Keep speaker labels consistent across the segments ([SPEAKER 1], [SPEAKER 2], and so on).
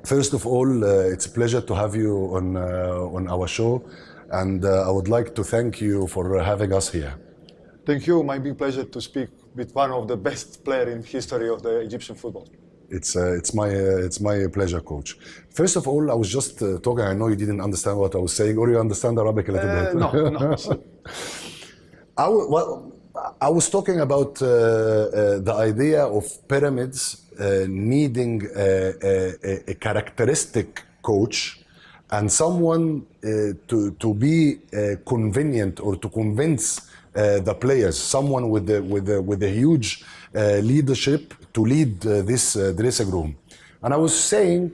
[SPEAKER 1] First of all, it's a pleasure to have you on our show, and I would like to thank you for having us here.
[SPEAKER 2] Thank you. My big pleasure to speak with one of the best players in history of the Egyptian football.
[SPEAKER 1] It's my pleasure, coach. First of all, I was just talking. I know you didn't understand what I was saying, or you understand Arabic a little bit.
[SPEAKER 2] No.
[SPEAKER 1] I was talking about the idea of Pyramids needing a characteristic coach and someone to be convenient or to convince the players, someone with a huge leadership to lead this dressing room. And I was saying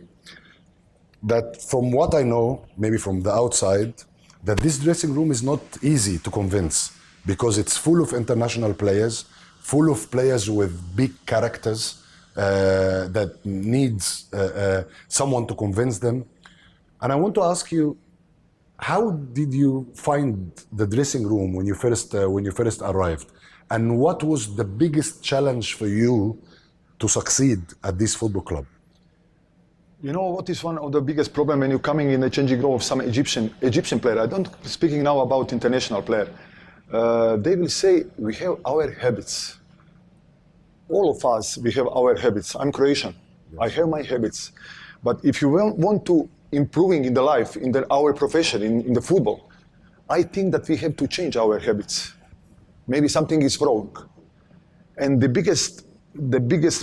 [SPEAKER 1] that from what I know, maybe from the outside, that this dressing room is not easy to convince because it's full of international players, full of players with big characters that needs someone to convince them. And I want to ask you, how did you find the dressing room when you first arrived? And what was the biggest challenge for you to succeed at this football club?
[SPEAKER 2] You know what is one of the biggest problems when you're coming in the changing room of some Egyptian player? I don't speaking now about international player. They will say we have our habits. All of us, we have our habits. I'm Croatian. Yes. I have my habits. But if you want to improving in the life, in our profession, in the football, I think that we have to change our habits. Maybe something is wrong. And the biggest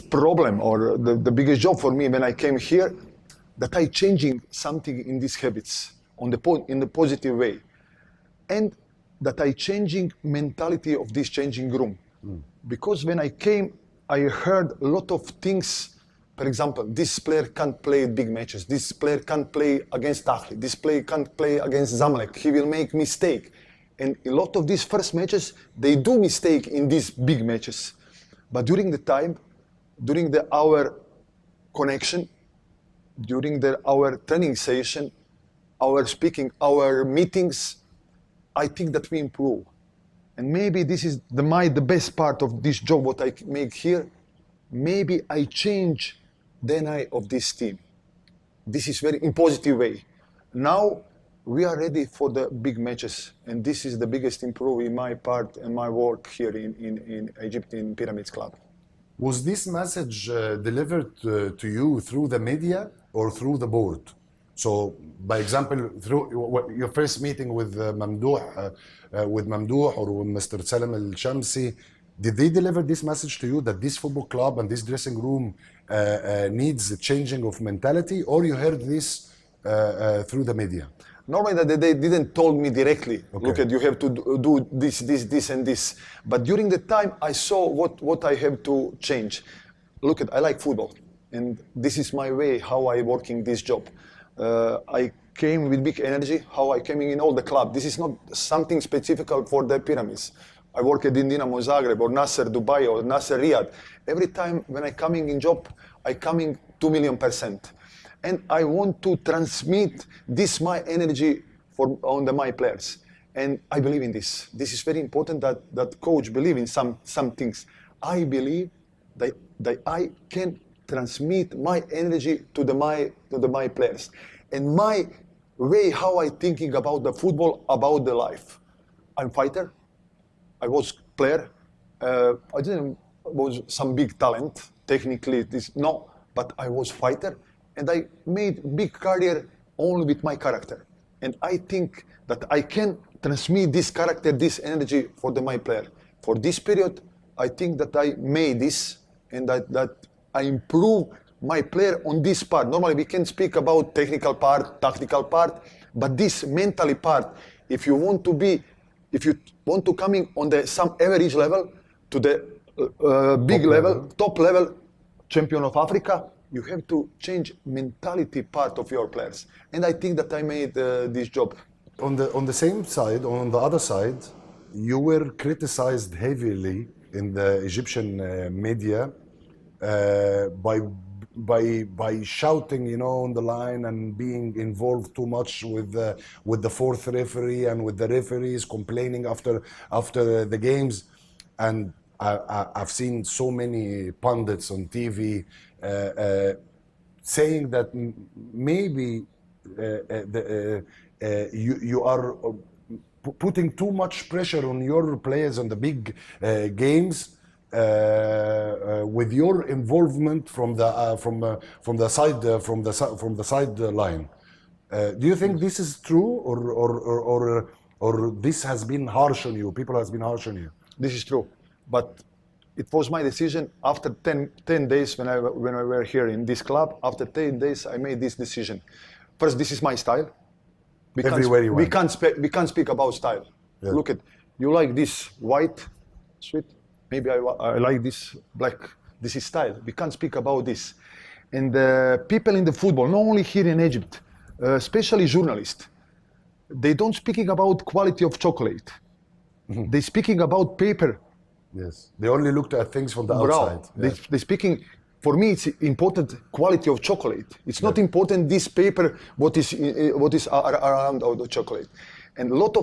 [SPEAKER 2] problem or the biggest job for me when I came here, that I changing something in these habits in the positive way. And that I changing mentality of this changing room. Because when I came, I heard a lot of things. For example, this player can't play big matches. This player can't play against Ahli. This player can't play against Zamalek. He will make mistake. And a lot of these first matches, they do mistake in these big matches. But during the time, during our connection, during our training session, our speaking, our meetings, I think that we improve. And maybe this is the best part of this job, what I make here. Maybe I change the DNA of this team. This is very in positive way. Now we are ready for the big matches, and this is the biggest improvement in my part and my work here in Egypt in Pyramids Club.
[SPEAKER 1] Was this message delivered to you through the media or through the board? So, by example, through your first meeting with Mamdouh or with Mr. Salam Al-Shamsi, did they deliver this message to you that this football club and this dressing room needs a changing of mentality, or you heard this through the media?
[SPEAKER 2] Normally that they didn't told me directly,
[SPEAKER 1] okay.
[SPEAKER 2] Look at you have to do this and this. But during the time I saw what I have to change. Look at, I like football and this is my way, how I working this job. I came with big energy, how I came in all the club. This is not something specific for the Pyramids. I work at Dinamo Zagreb or Nasser Dubai or Nasser Riyadh. Every time when I coming in job, I coming 2,000,000%. And I want to transmit this my energy on my players. And I believe in this. This is very important that coach believe in some things. I believe that I can transmit my energy to my players. And my way how I thinking about the football, about the life. I'm fighter. I was player. I didn't was some big talent. Technically, but I was fighter. And I made big career only with my character. And I think that I can transmit this character, this energy for my player. For this period, I think that I made this and that I improve my player on this part. Normally we can speak about technical part, tactical part, but this mentally part, if you want to coming on some average level to the big level, top level, champion of Africa, you have to change mentality part of your players. And I think that I made this job.
[SPEAKER 1] On the same side, on the other side, you were criticized heavily in the Egyptian media by shouting, on the line and being involved too much with the fourth referee and with the referees complaining after the games. And I've seen so many pundits on TV saying that maybe you are putting too much pressure on your players on the big games with your involvement from the sideline. Do you think this is true, or this has been harsh on you? People has been harsh on you.
[SPEAKER 2] This is true, but it was my decision after 10 days when I were here in this club. After 10 days, I made this decision. First, this is my style.
[SPEAKER 1] Everywhere you went.
[SPEAKER 2] We can't speak about style.
[SPEAKER 1] Yeah.
[SPEAKER 2] Look at, you like this white, sweet. Maybe I like this black. This is style. We can't speak about this. And people in the football, not only here in Egypt, especially journalists, they don't speaking about quality of chocolate. They speaking about paper.
[SPEAKER 1] Yes, they only looked at things from the outside.
[SPEAKER 2] They speaking. For me, it's important quality of chocolate. It's not important this paper what is around the chocolate. And a lot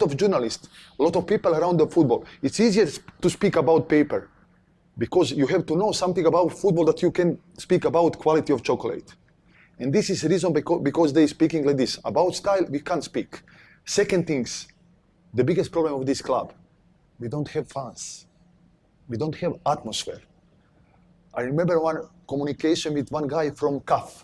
[SPEAKER 2] of journalists, a lot of people around the football. It's easier to speak about paper because you have to know something about football that you can speak about quality of chocolate. And this is the reason because they speaking like this. About style, we can't speak. Second things, the biggest problem of this club, we don't have fans. We don't have atmosphere. I remember one communication with one guy from CAF.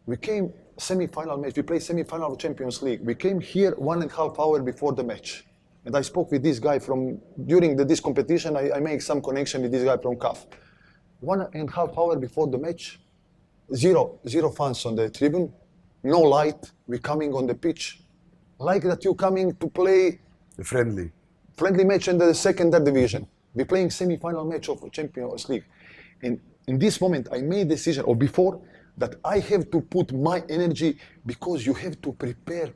[SPEAKER 2] We came semi-final match, we played semi-final of Champions League. We came here 1.5 hours before the match. And I spoke with this guy during this competition, I make some connection with this guy from CAF. 1.5 hours before the match, zero fans on the tribune, no light, we coming on the pitch. Like that you coming to play friendly match in the second division. We're playing semi-final match of Champions League. And in this moment, I made a decision, or before, that I have to put my energy because you have to prepare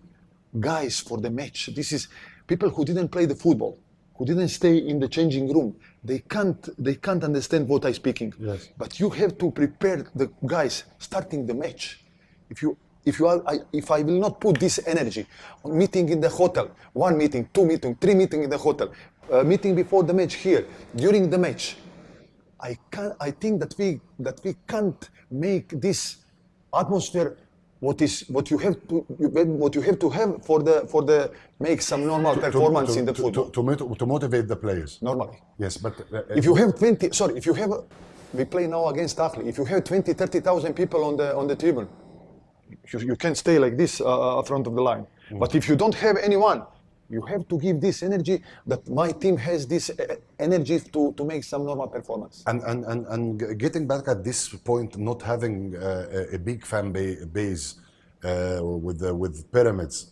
[SPEAKER 2] guys for the match. This is people who didn't play the football, who didn't stay in the changing room. They can't understand what I'm speaking.
[SPEAKER 1] Yes.
[SPEAKER 2] But you have to prepare the guys starting the match. If I will not put this energy on meeting in the hotel, 1 meeting, 2 meeting, 3 meeting in the hotel, meeting before the match here, during the match, I think that we can't make this atmosphere what you have to have for the make some normal performance in the football
[SPEAKER 1] to motivate the players.
[SPEAKER 2] Normally.
[SPEAKER 1] Yes, but
[SPEAKER 2] if you have we play now against Ahly. If you have 20,000-30,000 people on the tribune, you can stay like this front of the line. But if you don't have anyone, you have to give this energy that my team has this energy to make some normal performance.
[SPEAKER 1] And getting back at this point, not having a big fan base with Pyramids,